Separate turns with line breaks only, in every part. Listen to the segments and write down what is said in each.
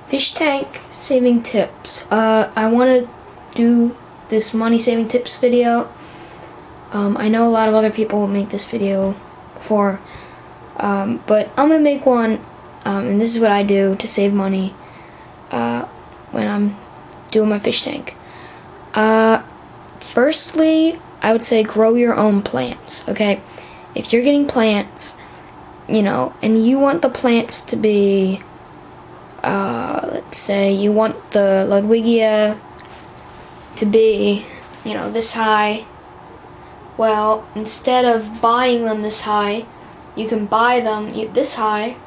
Fish tank saving tips. I want to do this money saving tips video. I know a lot of other people will make this video before, but I'm gonna make one, and this is what I do to save money when I'm doing my fish tank. Firstly, I would say grow your own plants. Okay, if you're getting plants, and you want the plants to be, let's say you want the Ludwigia to be, this high. Well, instead of buying them this high, you can buy them this high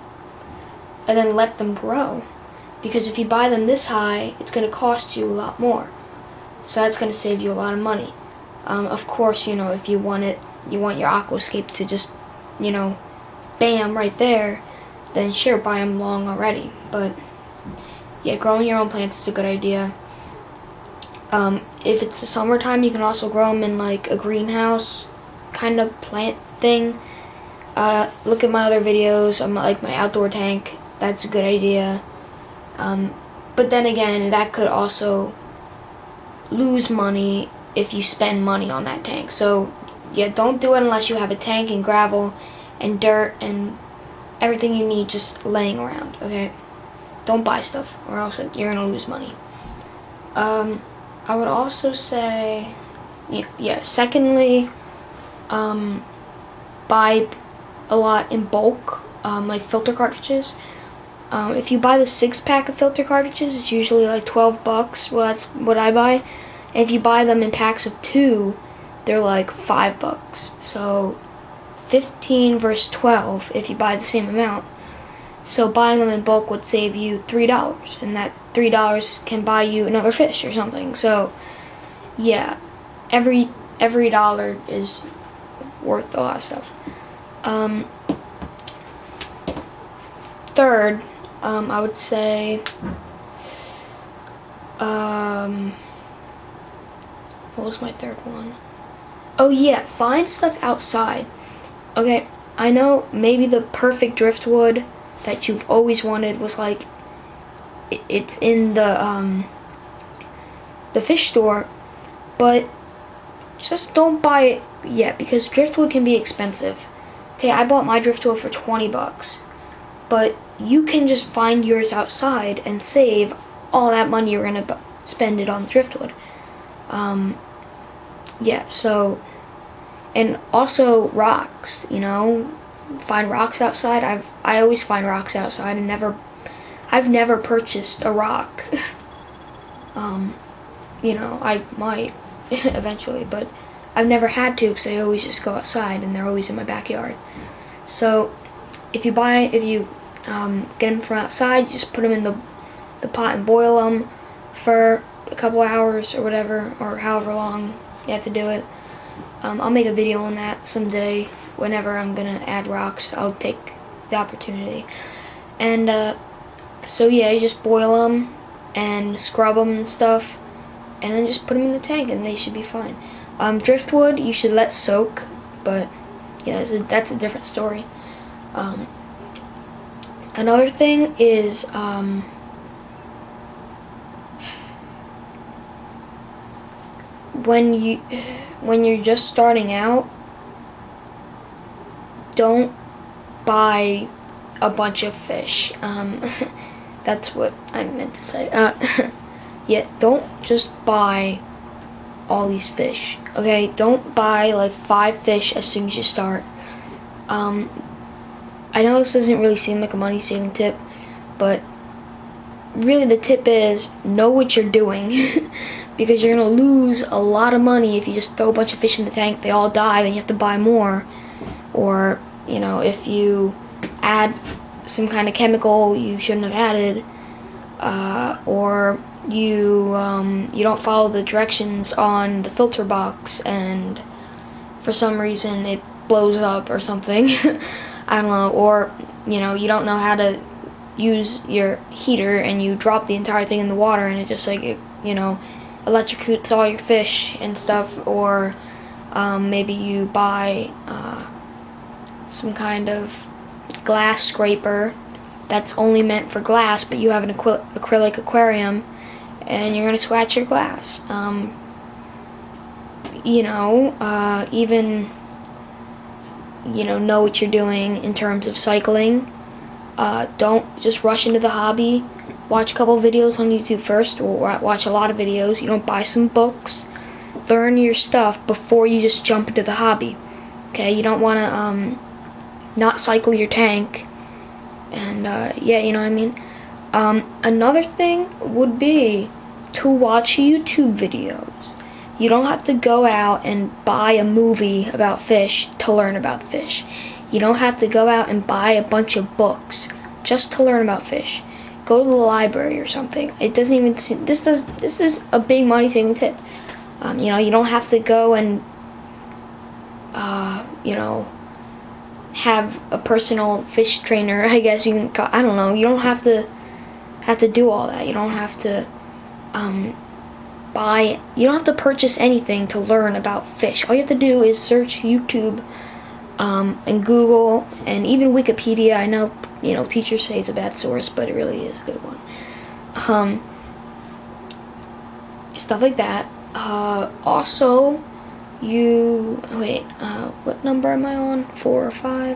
and then let them grow. Because if you buy them this high, it's going to cost you a lot more. So that's going to save you a lot of money. Of course, if you want your aquascape to just, bam, right there, then sure, buy them long already. But yeah, growing your own plants is a good idea. If it's the summertime, you can also grow them in like a greenhouse kind of plant thing. Look at my other videos, like my outdoor tank. That's a good idea. But then again, that could also lose money if you spend money on that tank. So yeah, don't do it unless you have a tank and gravel and dirt and everything you need just laying around, okay? Don't buy stuff or else you're gonna lose money. I would also say, secondly, buy a lot in bulk, like filter cartridges. If you buy the 6-pack of filter cartridges, it's usually like $12. Well, that's what I buy. And if you buy them in packs of 2, they're like $5. So 15 versus 12 if you buy the same amount. So buying them in bulk would save you $3, and that $3 can buy you another fish or something. So yeah, every dollar is worth a lot of stuff. Third, I would say, what was my third one? Oh yeah, find stuff outside. Okay, I know maybe the perfect driftwood that you've always wanted was like, it's in the fish store, but just don't buy it yet because driftwood can be expensive. Okay, I bought my driftwood for $20, but you can just find yours outside and save all that money you're gonna spend it on driftwood. Yeah, so, and also rocks, find rocks outside. I always find rocks outside and I've never purchased a rock. I might eventually, but I've never had to because I always just go outside and they're always in my backyard. So if you get them from outside, you just put them in the pot and boil them for a couple hours or whatever, or however long you have to do it. I'll make a video on that someday. Whenever I'm gonna add rocks, I'll take the opportunity. And so yeah, you just boil them and scrub them and stuff, and then just put them in the tank and they should be fine. Driftwood you should let soak, but yeah, that's a different story. Another thing is when you're just starting out, don't buy a bunch of fish. That's what I meant to say. Yeah, don't just buy all these fish. Okay, don't buy like 5 fish as soon as you start. I know this doesn't really seem like a money saving tip, but really the tip is know what you're doing because you're gonna lose a lot of money if you just throw a bunch of fish in the tank, they all die, then you have to buy more. Or if you add some kind of chemical you shouldn't have added, or you don't follow the directions on the filter box and for some reason it blows up or something. I don't know, or you don't know how to use your heater and you drop the entire thing in the water and it just like electrocutes all your fish and stuff. Or maybe you buy some kind of glass scraper that's only meant for glass, but you have an acrylic aquarium, and you're gonna scratch your glass. Even know what you're doing in terms of cycling. Don't just rush into the hobby. Watch a couple videos on YouTube first, or watch a lot of videos. Buy some books. Learn your stuff before you just jump into the hobby. Okay, you don't want to not cycle your tank. And you know what I mean. Another thing would be to watch YouTube videos. You don't have to go out and buy a movie about fish to learn about fish. You don't have to go out and buy a bunch of books just to learn about fish. Go to the library or something. It doesn't even. This is a big money saving tip. You don't have to go and have a personal fish trainer. I guess you can call. I don't know. You don't have to do all that. You don't have to you don't have to purchase anything to learn about fish. All you have to do is search YouTube and Google and even Wikipedia. I know teachers say it's a bad source, but it really is a good one. Stuff like that. Also, what number am I on? 4 or 5? I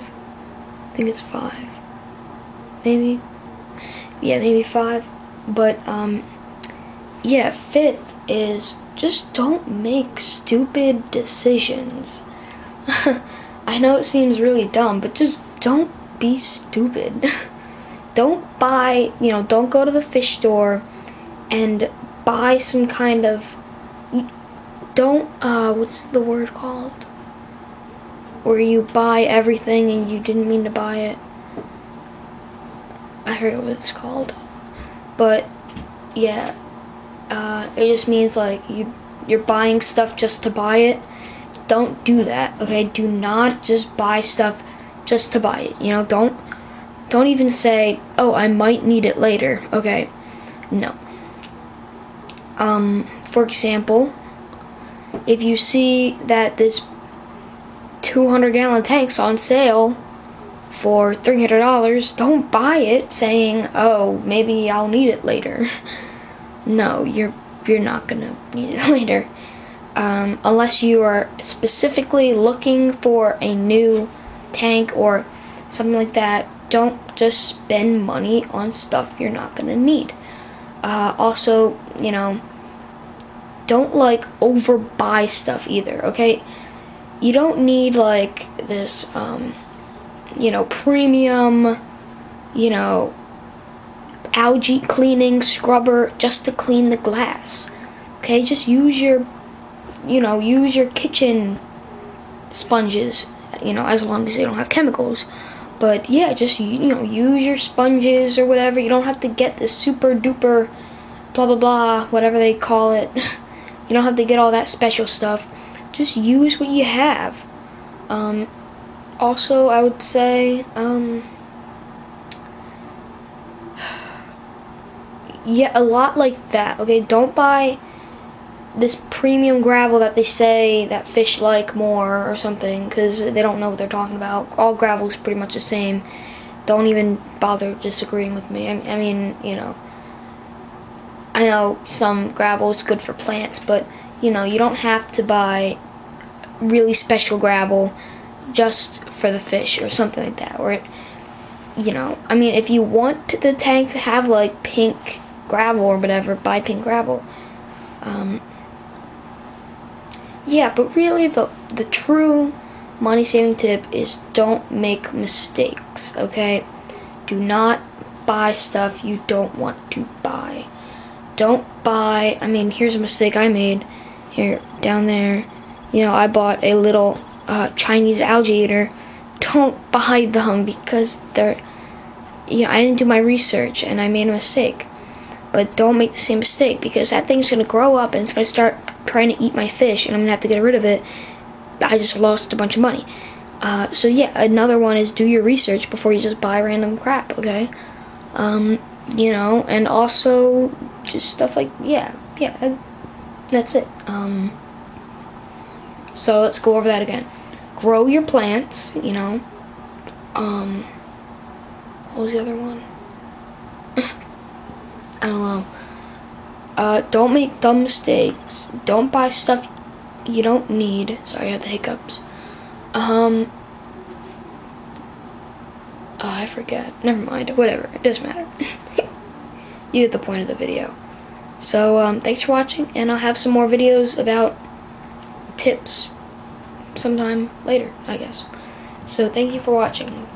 think it's 5. Maybe. Yeah, maybe 5. But 5th is just don't make stupid decisions. I know it seems really dumb, but just don't be stupid. Don't buy, don't go to the fish store and buy some kind of, what's the word called? Where you buy everything and you didn't mean to buy it. I forget what it's called. But, yeah. It just means like you're buying stuff just to buy it. Don't do that, okay? Do not just buy stuff just to buy it. Don't even say, oh, I might need it later. Okay, no. For example, if you see that this 200-gallon tank's on sale for $300, don't buy it saying, oh, maybe I'll need it later. No, you're not gonna need it later. Unless you are specifically looking for a new tank or something like that, don't just spend money on stuff you're not gonna need. Also, don't overbuy stuff either, okay? You don't need this, premium, algae cleaning scrubber just to clean the glass. Okay, just use your kitchen sponges, as long as they don't have chemicals. But yeah, just use your sponges or whatever. You don't have to get this super duper blah blah blah, whatever they call it. You don't have to get all that special stuff. Just use what you have. Also, I would say yeah, a lot like that. Okay, don't buy this premium gravel that they say that fish like more or something, because they don't know what they're talking about. All gravel is pretty much the same. Don't even bother disagreeing with me. I mean, I know some gravel is good for plants, but you don't have to buy really special gravel just for the fish or something like that. Or I mean, if you want the tank to have pink gravel or whatever, buy pink gravel. Yeah, but really the true money saving tip is don't make mistakes, okay? Do not buy stuff you don't want to buy. Don't buy, here's a mistake I made. Here, down there, I bought a little Chinese alligator. Don't buy them because they're, I didn't do my research and I made a mistake. But don't make the same mistake, because that thing's going to grow up and it's going to start trying to eat my fish and I'm going to have to get rid of it. I just lost a bunch of money. So yeah, another one is do your research before you just buy random crap, okay? And also just stuff like, yeah, that's it. So let's go over that again. Grow your plants, what was the other one? I don't know. Don't make dumb mistakes. Don't buy stuff you don't need. Sorry, I have the hiccups. I forget. Never mind. Whatever. It doesn't matter. You get the point of the video. So, thanks for watching, and I'll have some more videos about tips sometime later, I guess. So, thank you for watching.